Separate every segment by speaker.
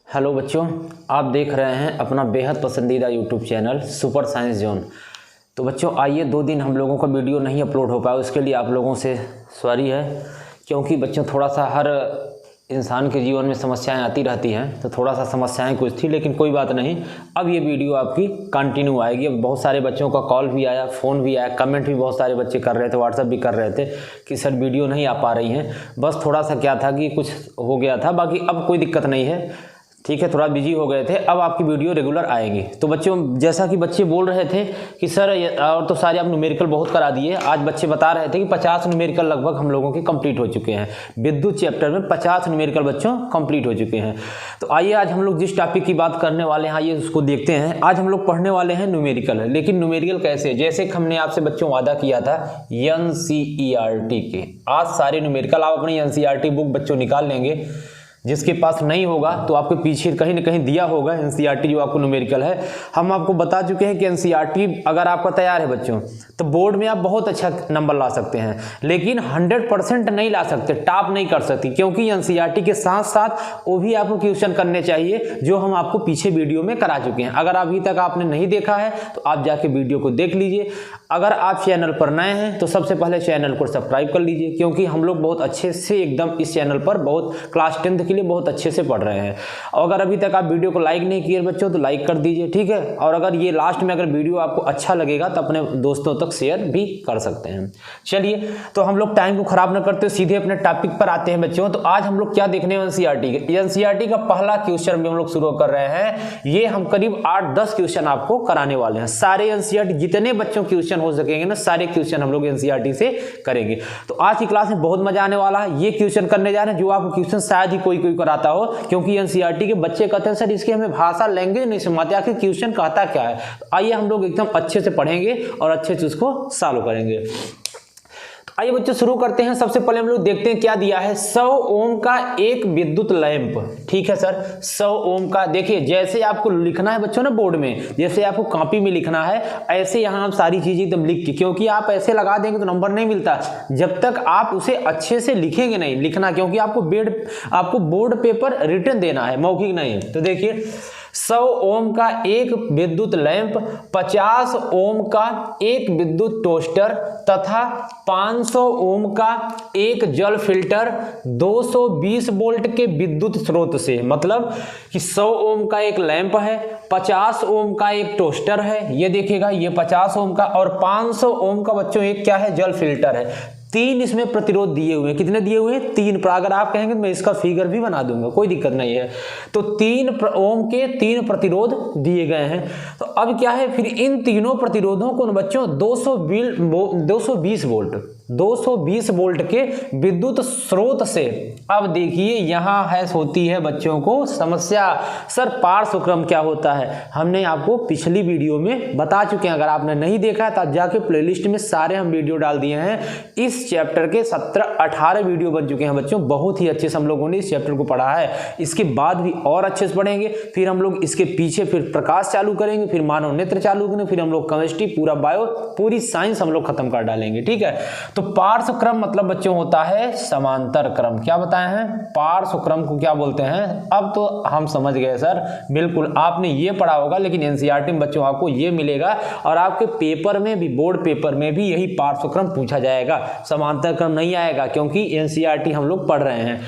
Speaker 1: Hello बच्चों, आप देख रहे हैं अपना बेहद पसंदीदा YouTube channel super science zone. तो बच्चों आइए, 2 दिन हम लोगों का वीडियो नहीं अपलोड हो पाया, उसके लिए आप लोगों से सॉरी है। क्योंकि बच्चों थोड़ा सा हर इंसान के जीवन में समस्याएं आती रहती हैं, तो थोड़ा सा समस्याएं कुछ थी, लेकिन कोई बात नहीं। अब ये वीडियो आपकी कंटिन्यू आएगी। अब बहुत सारे बच्चों का कॉल भी आया, फ़ोन भी आया, कमेंट भी बहुत सारे बच्चे कर रहे थे, व्हाट्सएप भी कर रहे थे कि सर वीडियो नहीं आ पा रही हैं। बस थोड़ा सा क्या था कि कुछ हो गया था, बाकी अब कोई दिक्कत नहीं है। ठीक है, थोड़ा बिजी हो गए थे, अब आपकी वीडियो रेगुलर आएगी। तो बच्चों जैसा कि बच्चे बोल रहे थे कि सर और तो सारे आप न्यूमेरिकल बहुत करा दिए। आज बच्चे बता रहे थे कि 50 न्यूमेरिकल लगभग हम लोगों के कंप्लीट हो चुके हैं। विद्युत चैप्टर में 50 न्यूमेरिकल बच्चों कंप्लीट हो चुके हैं। तो आइए आज हम लोग जिस टॉपिक की बात करने वाले हैं आइए उसको देखते हैं। आज हम लोग पढ़ने वाले हैं न्यूमेरिकल। लेकिन न्यूमेरिकल कैसे, जैसे कि हमने आपसे बच्चों वादा किया था NCERT के। आज सारे न्यूमेरिकल आप अपनी NCERT बुक बच्चों निकाल लेंगे। जिसके पास नहीं होगा तो आपके पीछे कहीं ना कहीं दिया होगा NCERT जो आपको न्यूमेरिकल है। हम आपको बता चुके हैं कि NCERT अगर आपका तैयार है बच्चों तो बोर्ड में आप बहुत अच्छा नंबर ला सकते हैं, लेकिन 100% नहीं ला सकते, टॉप नहीं कर सकती। क्योंकि NCERT के साथ साथ वो भी आपको क्वेश्चन करने चाहिए जो हम आपको पीछे वीडियो में करा चुके हैं। अगर अभी तक आपने नहीं देखा है तो आप जाके वीडियो को देख लीजिए। अगर आप चैनल पर नए हैं तो सबसे पहले चैनल को सब्सक्राइब कर लीजिए, क्योंकि हम लोग बहुत अच्छे से एकदम इस चैनल पर बहुत क्लास 10th के लिए बहुत अच्छे से पढ़ रहे हैं। और अगर अभी तक आप वीडियो को लाइक नहीं किए बच्चों तो लाइक कर दीजिए, ठीक है। और अगर ये लास्ट में अगर वीडियो आपको अच्छा लगेगा तो अपने दोस्तों तक शेयर भी कर सकते हैं। चलिए, तो हम लोग टाइम को खराब न करते सीधे अपने टॉपिक पर आते हैं बच्चों। तो आज हम लोग क्या देखने हैं NCERT का पहला क्वेश्चन भी हम लोग शुरू कर रहे हैं। ये हम करीब 8-10 क्वेश्चन आपको कराने वाले हैं। सारे NCERT जितने बच्चों क्वेश्चन हो सकेंगे ना, सारे क्वेश्चन हम लोग NCERT से करेंगे। तो आज की क्लास में बहुत मजा आने वाला है। ये क्वेश्चन करने जा रहे हैं जो आपको क्वेश्चन शायद ही कोई कराता हो, क्योंकि NCERT के बच्चे कहते हैं सर इसकी हमें भाषा लैंग्वेज नहीं समझ आती, आखिर क्वेश्चन कहता क्या है। तो आइए हम लोग एकदम अच्छे से पढ़ेंगे और अच्छे से उसको सॉल्व करेंगे। आइए बच्चों शुरू करते हैं। सबसे पहले हम लोग देखते हैं क्या दिया है। 100 ओम का एक विद्युत लैंप। ठीक है सर, 100 ओम का। देखिए जैसे आपको लिखना है बच्चों ना बोर्ड में, जैसे आपको कॉपी में लिखना है, ऐसे यहाँ आप सारी चीजें एकदम लिख के, क्योंकि आप ऐसे लगा देंगे तो नंबर नहीं मिलता जब तक आप उसे अच्छे से लिखेंगे नहीं। लिखना क्योंकि आपको बोर्ड पेपर रिटन देना है, मौखिक नहीं। तो देखिए 100 ओम का एक विद्युत लैंप, 50 ओम का एक विद्युत टोस्टर तथा 500 ओम का एक जल फिल्टर 220 वोल्ट के विद्युत स्रोत से। मतलब कि 100 ओम का एक लैंप है, 50 ओम का एक टोस्टर है, ये देखिएगा ये 50 ओम का, और 500 ओम का बच्चों एक क्या है, जल फिल्टर है। 3 इसमें प्रतिरोध दिए हुए हैं। कितने दिए हुए हैं? 3। पर अगर आप कहेंगे तो मैं इसका फिगर भी बना दूंगा, कोई दिक्कत नहीं है। तो 3 ओम के 3 प्रतिरोध दिए गए हैं। तो अब क्या है, फिर इन तीनों प्रतिरोधों को बच्चों 220 वोल्ट के विद्युत स्रोत से। अब देखिए यहां है होती है बच्चों को समस्या, सर पार्श्व क्रम क्या होता है। हमने आपको पिछली वीडियो में बता चुके हैं, अगर आपने नहीं देखा है तो आप जाके प्लेलिस्ट में सारे हम वीडियो डाल दिए हैं। इस चैप्टर के 17-18 वीडियो बन चुके हैं बच्चों। बहुत ही अच्छे से हम लोगों ने इस चैप्टर को पढ़ा है। इसके बाद भी और अच्छे से पढ़ेंगे, फिर हम लोग इसके पीछे फिर प्रकाश चालू करेंगे, फिर मानव नेत्र चालू करेंगे, फिर हम लोग केमिस्ट्री, पूरा बायो, पूरी साइंस हम लोग खत्म कर डालेंगे। ठीक है, तो पार्श्व क्रम मतलब बच्चों होता है समांतर क्रम। क्या बताए हैं? पार्श्व क्रम को क्या बोलते हैं? अब तो हम समझ गए सर, बिल्कुल आपने ये पढ़ा होगा, लेकिन NCERT में बच्चों आपको ये मिलेगा और आपके पेपर में भी, बोर्ड पेपर में भी यही पार्श्व क्रम पूछा जाएगा। समांतर क्रम नहीं आएगा, क्योंकि NCERT हम लोग पढ़ रहे हैं।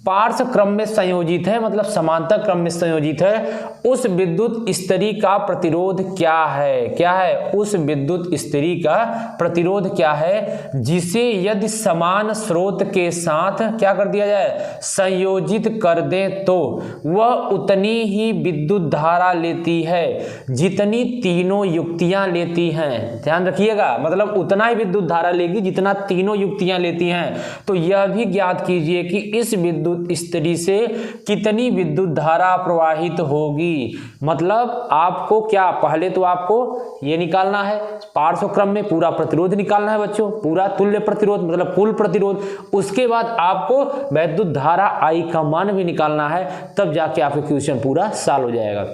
Speaker 1: पार्श्व क्रम में संयोजित है मतलब समांतर क्रम में संयोजित है उस विद्युत स्थिति का प्रतिरोध क्या है? क्या है? उस विद्युत स्थिति का प्रतिरोध क्या है जिसे यदि समान स्रोत के साथ क्या कर दिया जाए, संयोजित कर दें, तो वह उतनी ही विद्युत धारा लेती है जितनी तीनों युक्तियां लेती हैं। ध्यान रखिएगा, मतलब उतना ही विद्युत धारा लेगी जितना तीनों युक्तियां लेती हैं। तो यह भी ज्ञात कीजिए कि इस विद्युत स्थिति से कितनी विद्युत धारा प्रवाहित होगी। मतलब आपको क्या, पहले तो आपको ये निकालना है, पार्श्व क्रम में पूरा प्रतिरोध निकालना है बच्चों, पूरा तुल्य प्रतिरोध मतलब कुल प्रतिरोध। उसके बाद आपको विद्युत धारा I का मान भी निकालना है, तब जाके आपका क्वेश्चन पूरा सॉल्व हो जाएगा।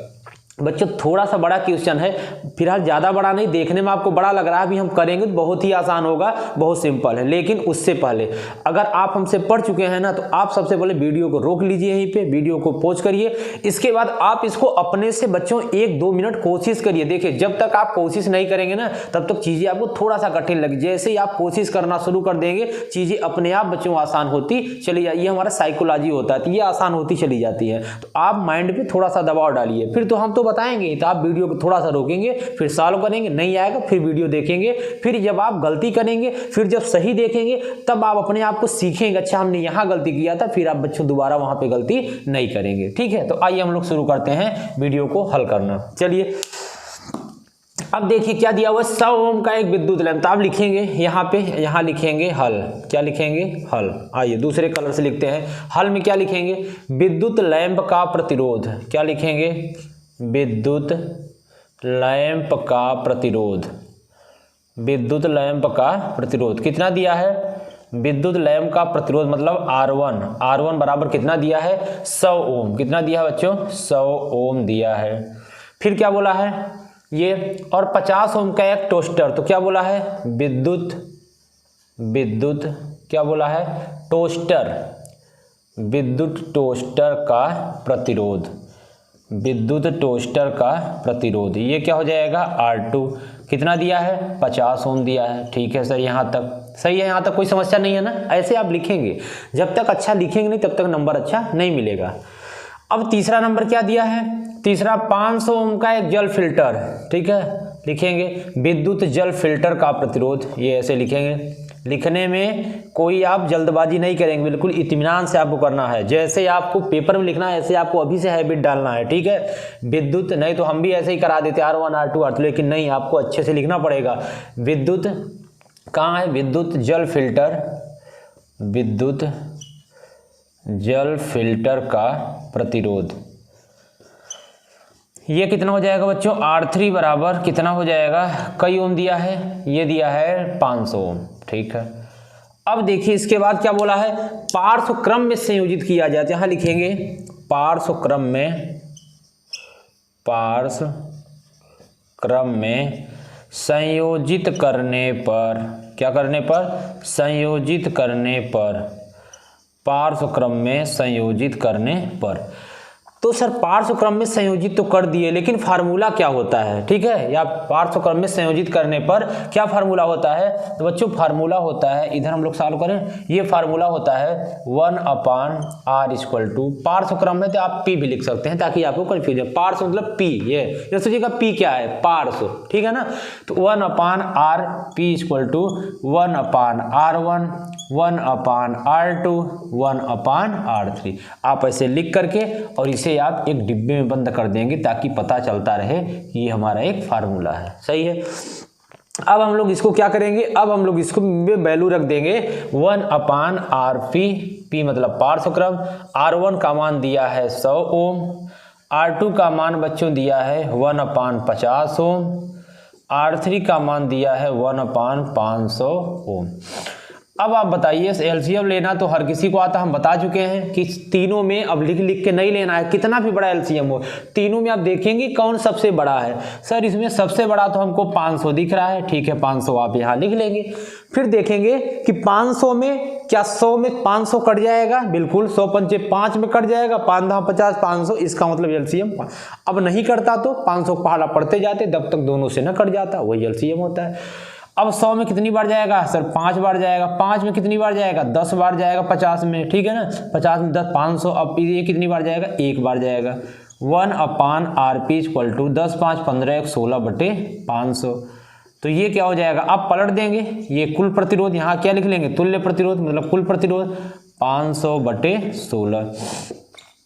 Speaker 1: बच्चों थोड़ा सा बड़ा क्वेश्चन है, फिलहाल ज़्यादा बड़ा नहीं, देखने में आपको बड़ा लग रहा है, अभी हम करेंगे तो बहुत ही आसान होगा, बहुत सिंपल है। लेकिन उससे पहले अगर आप हमसे पढ़ चुके हैं ना, तो आप सबसे पहले वीडियो को रोक लीजिए, यहीं पे वीडियो को पॉज करिए। इसके बाद आप इसको अपने से बच्चों 1-2 मिनट कोशिश करिए। देखिए जब तक आप कोशिश नहीं करेंगे ना, तब तक चीज़ें आपको थोड़ा सा कठिन लगे। जैसे ही आप कोशिश करना शुरू कर देंगे, चीज़ें अपने आप बच्चों आसान होती चली जाए। ये हमारा साइकोलॉजी होता है, तो ये आसान होती चली जाती है। तो आप माइंड पे थोड़ा सा दबाव डालिए, फिर तो हम तो बताएंगे, तो आप वीडियो को थोड़ा सा रोकेंगे, फिर सॉल्व करेंगे, नहीं आएगा फिर वीडियो देखेंगे, फिर जब आप गलती करेंगे, फिर जब सही देखेंगे, तब आप अपने आप को सीखेंगे, अच्छा हमने यहाँ गलती किया था, फिर आप बच्चों दोबारा वहाँ पे गलती नहीं करेंगे। ठीक है, तो आइए हम लोग शुरू करते हैं वीडियो को हल करना। चलिए अब देखिए क्या दिया हुआ है, 100 ओम का एक विद्युत लैंप। तो आप लिखेंगे यहाँ पे, यहाँ लिखेंगे हल, क्या लिखेंगे हल। आइए दूसरे कलर से लिखते हैं, हल में क्या लिखेंगे, विद्युत लैंप का प्रतिरोध, क्या लिखेंगे, विद्युत लैंप का प्रतिरोध। विद्युत लैंप का प्रतिरोध कितना दिया है, विद्युत लैंप का प्रतिरोध मतलब R1 बराबर कितना दिया है, 100 ओम। कितना दिया है बच्चों, 100 ओम दिया है। फिर क्या बोला है ये, और 50 ओम का एक टोस्टर। तो क्या बोला है, विद्युत क्या बोला है, टोस्टर, विद्युत टोस्टर का प्रतिरोध, विद्युत टोस्टर का प्रतिरोध। ये क्या हो जाएगा, R2। कितना दिया है, 50 ओम दिया है। ठीक है सर, यहाँ तक सही है, यहाँ तक कोई समस्या नहीं है ना। ऐसे आप लिखेंगे, जब तक अच्छा लिखेंगे नहीं तब तक नंबर अच्छा नहीं मिलेगा। अब तीसरा नंबर क्या दिया है, तीसरा 500 ओम का एक जल फिल्टर। ठीक है, लिखेंगे विद्युत जल फिल्टर का प्रतिरोध। ये ऐसे लिखेंगे, लिखने में कोई आप जल्दबाजी नहीं करेंगे, बिल्कुल इत्मीनान से आपको करना है। जैसे आपको पेपर में लिखना है ऐसे आपको अभी से हैबिट डालना है। ठीक है, विद्युत, नहीं तो हम भी ऐसे ही करा देते R1 R2 R3, लेकिन नहीं, आपको अच्छे से लिखना पड़ेगा। विद्युत कहाँ है, विद्युत जल फिल्टर, विद्युत जल फिल्टर का प्रतिरोध। ये कितना हो जाएगा बच्चों, R3 बराबर कितना हो जाएगा, कई ओम दिया है, ये दिया है 500 ओम। ठीक है, अब देखिए इसके बाद क्या बोला है, पार्श्व क्रम में संयोजित किया जाए। यहाँ लिखेंगे पार्श्व क्रम में, पार्श्व क्रम में संयोजित करने पर, क्या करने पर, संयोजित करने पर, पार्श्व क्रम में संयोजित करने पर। तो सर पार्श्व क्रम में संयोजित तो कर दिए, लेकिन फार्मूला क्या होता है। ठीक है, या पार्श्व क्रम में संयोजित करने पर क्या फार्मूला होता है, तो बच्चों फार्मूला होता है, इधर हम लोग सॉल्व करें, ये फार्मूला होता है 1/r = पार्श्व क्रम में तो आप p भी लिख सकते हैं ताकि आपको कंफ्यूजन, पार्श्व मतलब p, ये सोचिएगा p क्या है, पार्श्व। ठीक है ना, तो 1/r p = 1/r1 1/r2 1/r3। आप ऐसे लिख करके और इसे आप एक डिब्बे में बंद कर देंगे ताकि पता चलता रहे कि ये हमारा एक फार्मूला है। सही है, अब हम लोग इसको क्या करेंगे, अब हम लोग इसको वैल्यू रख देंगे 1/rp, p मतलब पार्श्व क्रम, R1 का मान दिया है 100 ओम, R2 का मान बच्चों दिया है 1/50 ओम, R3 का मान दिया है 1/500 ओम। अब आप बताइए, एलसीएम लेना तो हर किसी को आता, हम बता चुके हैं कि तीनों में अब लिख लिख के नहीं लेना है, कितना भी बड़ा एलसीएम हो, तीनों में आप देखेंगे कौन सबसे बड़ा है। सर इसमें सबसे बड़ा तो हमको 500 दिख रहा है, ठीक है 500 आप यहाँ लिख लेंगे। फिर देखेंगे कि 500 में क्या 100 में 500 कट जाएगा, बिल्कुल 100 पंचे 5 में कट जाएगा, 5 × 50 500, इसका मतलब एलसीएम। अब नहीं करता तो 500 पहाड़ा पढ़ते जाते जब तक दोनों से न कट जाता, वही एलसीएम होता है। अब 100 में कितनी बार जाएगा, सर 5 बार जाएगा, 5 में कितनी बार जाएगा, 10 बार जाएगा 50 में। ठीक है ना, 50 में 10 500, अब ये कितनी बार जाएगा, 1 बार जाएगा। 1/rp = 10 5 15 16/500। तो ये क्या हो जाएगा, आप पलट देंगे, ये कुल प्रतिरोध, यहाँ क्या लिख लेंगे, तुल्य प्रतिरोध मतलब कुल प्रतिरोध 500/16।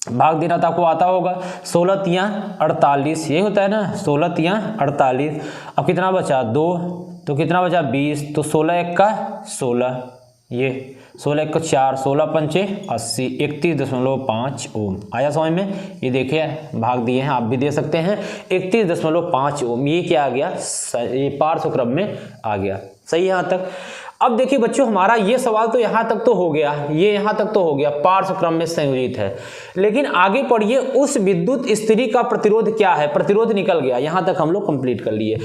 Speaker 1: भाग देना तो आपको आता होगा, 16 × 48, ये होता है ना, 16 × 48। अब कितना बचा, 2, तो कितना बचा 20, तो 16 × 1 = 16, ये 16 × 1 = 4, 16 पंचे 80, 31.5 ओम। आया समझ में, ये देखिए भाग दिए हैं, आप भी दे सकते हैं, 31.5 ओम। ये क्या आ गया, ये पार्श्व क्रम में आ गया। सही है यहाँ तक। अब देखिए बच्चों, हमारा ये सवाल तो यहाँ तक तो हो गया, ये यहाँ तक तो हो गया, पार्श्व क्रम में संयोजित है। लेकिन आगे पढ़िए, उस विद्युत स्त्री का प्रतिरोध क्या है, प्रतिरोध निकल गया, यहाँ तक हम लोग कंप्लीट कर लिए।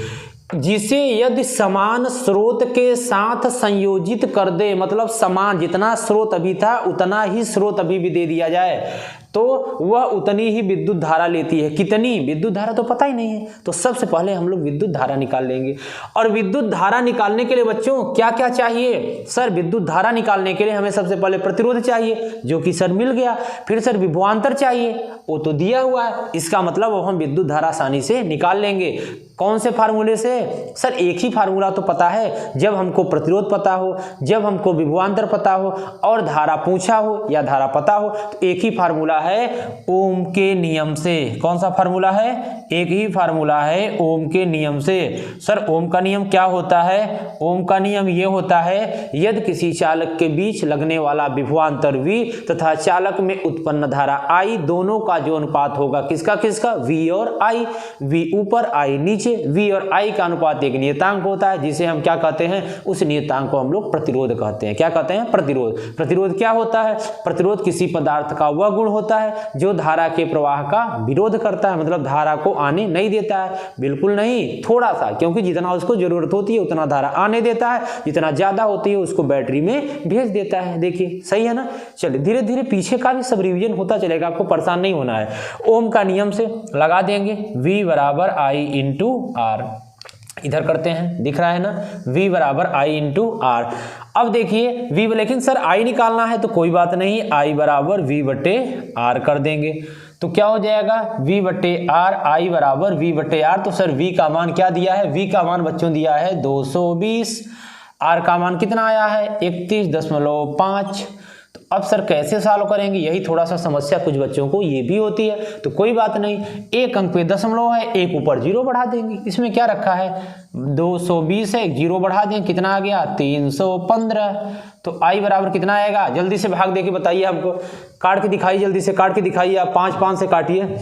Speaker 1: जिसे यदि समान स्रोत के साथ संयोजित कर दे, मतलब समान जितना स्रोत अभी था उतना ही स्रोत अभी भी दे दिया जाए, तो वह उतनी ही विद्युत धारा लेती है। कितनी विद्युत धारा तो पता ही नहीं है, तो सबसे पहले हम लोग विद्युत धारा निकाल लेंगे। और विद्युत धारा निकालने के लिए बच्चों क्या क्या चाहिए सर? विद्युत धारा निकालने के लिए हमें सबसे पहले प्रतिरोध चाहिए, जो कि सर मिल गया। फिर सर विभवांतर चाहिए, वो तो दिया हुआ है। इसका मतलब वो हम विद्युत धारा आसानी से निकाल लेंगे। कौन से फार्मूले से? सर एक ही फार्मूला तो पता है, जब हमको प्रतिरोध पता हो, जब हमको विभवांतर पता हो और धारा पूछा हो या धारा पता हो, तो एक ही फार्मूला है ओम के नियम से। कौन सा फार्मूला है? एक ही फार्मूला है ओम के नियम से। सर ओम का नियम क्या होता है? ओम का नियम ये होता है, यदि किसी चालक के बीच लगने वाला विभवांतर V तथा चालक में उत्पन्न धारा I दोनों का जो अनुपात होगा, किसका किसका? V और I, V ऊपर I नीचे। V और I का अनुपात एक नियतांक होता है, जिसे हम क्या कहते हैं? उस नियतांक को हम लोग प्रतिरोध कहते हैं। क्या कहते हैं? प्रतिरोध। प्रतिरोध क्या होता है? प्रतिरोध किसी पदार्थ का वह गुण होता है जो धारा के प्रवाह का विरोध करता है, मतलब धारा को आने नहीं देता है। बिल्कुल नहीं, थोड़ा सा, क्योंकि जितना उसको जरूरत होती है उतना धारा आने देता है, जितना ज्यादा होती है उसको बैटरी में भेज देता है। देखिए सही है ना? चलिए धीरे धीरे पीछे का भी सब रिवीजन होता चलेगा, आपको परेशान नहीं होना है। ओम का नियम से लगा देंगे V बराबर I इंटू R। इधर करते हैं, दिख रहा है ना? V बराबर I इंटू R। अब देखिए V, लेकिन सर I निकालना है तो कोई बात नहीं, I बराबर V बटे R कर देंगे। तो क्या हो जाएगा? V बटे R, I बराबर V बटे R। तो सर V का मान क्या दिया है? V का मान बच्चों दिया है 220। R का मान कितना आया है? 31.5। तो अब सर कैसे सॉल्व करेंगे? यही थोड़ा सा समस्या कुछ बच्चों को ये भी होती है, तो कोई बात नहीं, एक अंक पे दशमलव है, एक ऊपर जीरो बढ़ा देंगे। इसमें क्या रखा है? 220 है, एक जीरो बढ़ा दें, कितना आ गया? 315। तो I बराबर कितना आएगा? जल्दी से भाग देके बताइए हमको, काट के दिखाइए, जल्दी से काट के दिखाइए। आप 5 से काटिए,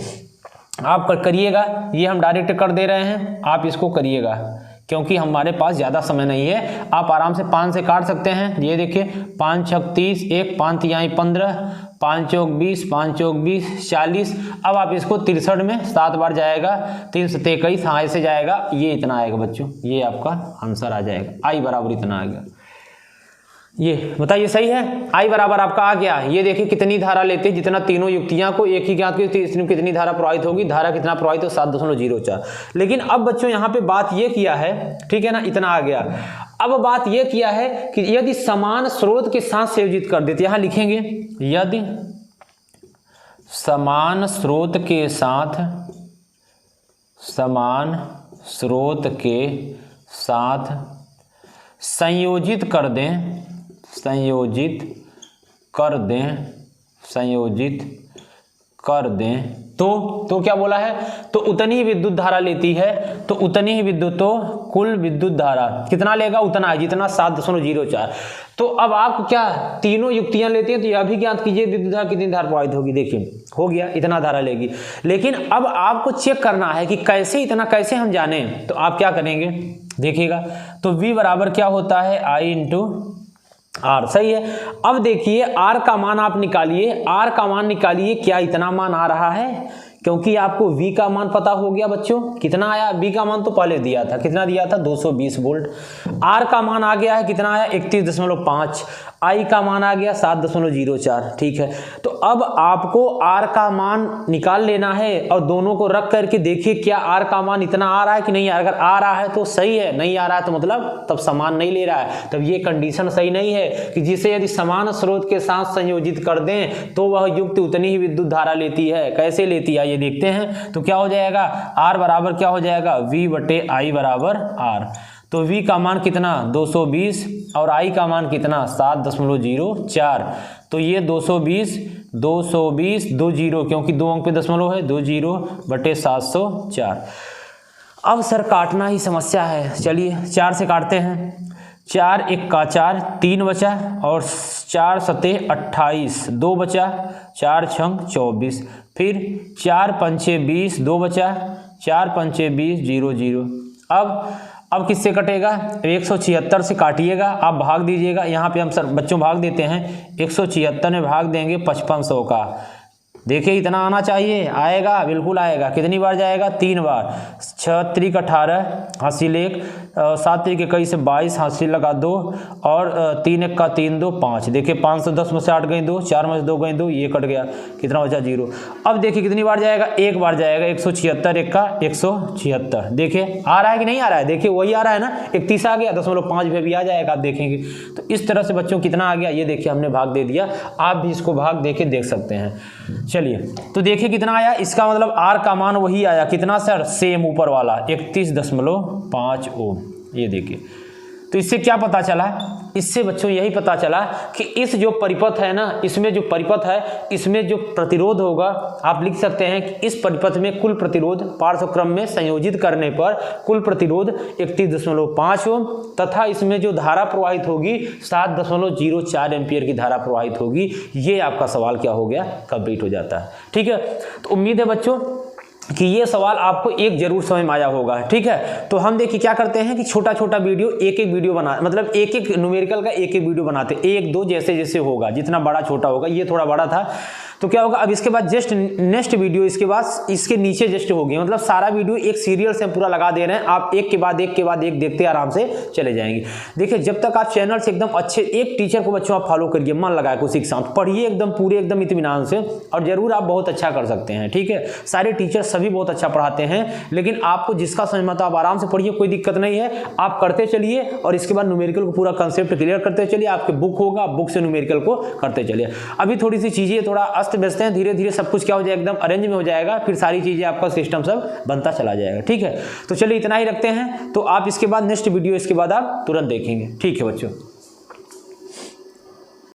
Speaker 1: आप करिएगा, ये हम डायरेक्ट कर दे रहे हैं, आप इसको करिएगा क्योंकि हमारे पास ज़्यादा समय नहीं है। आप आराम से 5 से काट सकते हैं। ये देखिए 5 छक 30, 1 5 तिहाई 15, 5 चौक 20, 5 चौक 20, 40। अब आप इसको 63 में 7 बार जाएगा, 3 7 21, हाँ ऐसे जाएगा, ये इतना आएगा बच्चों, ये आपका आंसर आ जाएगा। I बराबर इतना आ गया। ये बताइए सही है? I बराबर आपका आ गया। ये देखिए कितनी धारा लेते हैं, जितना तीनों युक्तियां को एक ही ज्ञात की, इसमें कितनी धारा प्रवाहित होगी, धारा कितना प्रवाहित हो? 7.04। लेकिन अब बच्चों यहाँ पे बात ये किया है, ठीक है ना, इतना आ गया। अब बात ये किया है कि यदि समान स्रोत के साथ संयोजित कर देते, यहां लिखेंगे यदि समान स्रोत के साथ, समान स्रोत के साथ संयोजित कर दें, संयोजित कर दें, संयोजित कर दें, तो क्या बोला है? तो उतनी ही विद्युत धारा लेती है, तो उतनी ही विद्युत, तो कुल विद्युत धारा कितना लेगा? उतना है जितना 7.04। तो अब आप क्या तीनों युक्तियां लेते हैं, तो यह भी ज्ञात कीजिए विद्युत धारा कितनी धारा प्रवाहित होगी। देखिए हो गया, इतना धारा लेगी। लेकिन अब आपको चेक करना है कि कैसे, इतना कैसे हम जाने, तो आप क्या करेंगे देखिएगा। तो V बराबर क्या होता है? I into R। सही है। अब देखिए R का मान आप निकालिए, R का मान निकालिए, क्या इतना मान आ रहा है? क्योंकि आपको V का मान पता हो गया बच्चों, कितना आया? V का मान तो पहले दिया था, कितना दिया था? 220 वोल्ट। R का मान आ गया है, कितना आया? 31.5। I का मान आ गया 7.04। ठीक है, तो अब आपको R का मान निकाल लेना है और दोनों को रख करके देखिए क्या R का मान इतना आ रहा है कि नहीं। अगर आ रहा है तो सही है, नहीं आ रहा है तो मतलब तब समान नहीं ले रहा है, तब ये कंडीशन सही नहीं है कि जिसे यदि समान स्रोत के साथ संयोजित कर दें तो वह युक्त उतनी ही विद्युत धारा लेती है। कैसे लेती है ये देखते हैं। तो क्या हो जाएगा? R बराबर क्या हो जाएगा? V बटे I बराबर R। तो V का मान कितना? 220 और I का मान कितना? 7.04। तो ये 220 2 जीरो, क्योंकि 2 अंक पे दशमलव है, 20 बटे 704। अब सर काटना ही समस्या है, चलिए 4 से काटते हैं। 4 1 का 4, 3 बचा और 4 7 28, 2 बचा, 4 6 24, फिर 4 5 20, 2 बचा, 4 5 20, 0 0। अब किससे कटेगा? 176 से काटिएगा, आप भाग दीजिएगा। यहाँ पे हम सर बच्चों भाग देते हैं, 176 में भाग देंगे 5500 का। देखिए इतना आना चाहिए, आएगा, बिल्कुल आएगा। कितनी बार जाएगा? 3 बार। 6 त्रिक 18 हासिल 1, 7 त्रिक 21 से 22 हासिल लगा 2 और 3 1 का 3 2 5। देखिए 510 में से 8 गई 2, 4 में से 2 गई 2, ये कट गया, कितना बचा? 0। अब देखिए कितनी बार जाएगा? 1 बार जाएगा। 176 1 का 176। देखिए आ रहा है कि नहीं आ रहा है? देखिए वही आ रहा है ना, 31 आ गया, 0.5 पे भी आ जाएगा, आप देखेंगे। तो इस तरह से बच्चों कितना आ गया, ये देखिए हमने भाग दे दिया। आप भी इसको भाग दे के देख सकते हैं। चलिए तो देखिए कितना आया, इसका मतलब आर का मान वही आया, कितना सर? सेम ऊपर वाला 31.5 ओम। ये देखिए, तो इससे क्या पता चला? इससे बच्चों यही पता चला कि इस जो परिपथ है ना, इसमें जो परिपथ है, इसमें जो प्रतिरोध होगा, आप लिख सकते हैं कि इस परिपथ में कुल प्रतिरोध पार्श्वक्रम में संयोजित करने पर कुल प्रतिरोध 31.5 ओम तथा इसमें जो धारा प्रवाहित होगी 7.04 एम्पियर की धारा प्रवाहित होगी। ये आपका सवाल क्या हो गया? कंप्लीट हो जाता है। ठीक है, तो उम्मीद है बच्चों कि ये सवाल आपको एक जरूर समझ में आया होगा। ठीक है, तो हम देखिए क्या करते हैं कि छोटा छोटा वीडियो, एक एक वीडियो बना, मतलब एक एक न्यूमेरिकल का एक एक वीडियो बनाते, 1 2 जैसे जैसे होगा, जितना बड़ा छोटा होगा। ये थोड़ा बड़ा था तो क्या होगा, अब इसके बाद जस्ट नेक्स्ट वीडियो इसके बाद इसके नीचे जस्ट होगी, मतलब सारा वीडियो एक सीरियल से हम पूरा लगा दे रहे हैं। आप एक के बाद एक देखते आराम से चले जाएंगे। देखिए जब तक आप चैनल से एकदम अच्छे एक टीचर को बच्चों आप फॉलो करिए, मन लगाए उसी के साथ पढ़िए एकदम पूरे एकदम इत्मीनान से, और जरूर आप बहुत अच्छा कर सकते हैं। ठीक है, सारे टीचर सभी बहुत अच्छा पढ़ाते हैं, लेकिन आपको जिसका समझ में आता आप आराम से पढ़िए, कोई दिक्कत नहीं है। आप करते चलिए और इसके बाद न्यूमेरिकल को पूरा कंसेप्ट क्लियर करते चलिए। आपके बुक होगा, बुक से न्यूमेरिकल को करते चलिए। अभी थोड़ी सी चीजें थोड़ा अस्त व्यस्त हैं, धीरे धीरे सब कुछ क्या हो जाएगा, एकदम अरेंज में हो जाएगा, फिर सारी चीजें आपका सिस्टम सब बनता चला जाएगा। ठीक है, तो चलिए इतना ही रखते हैं। तो आप इसके बाद नेक्स्ट वीडियो इसके बाद आप तुरंत देखेंगे। ठीक है बच्चों।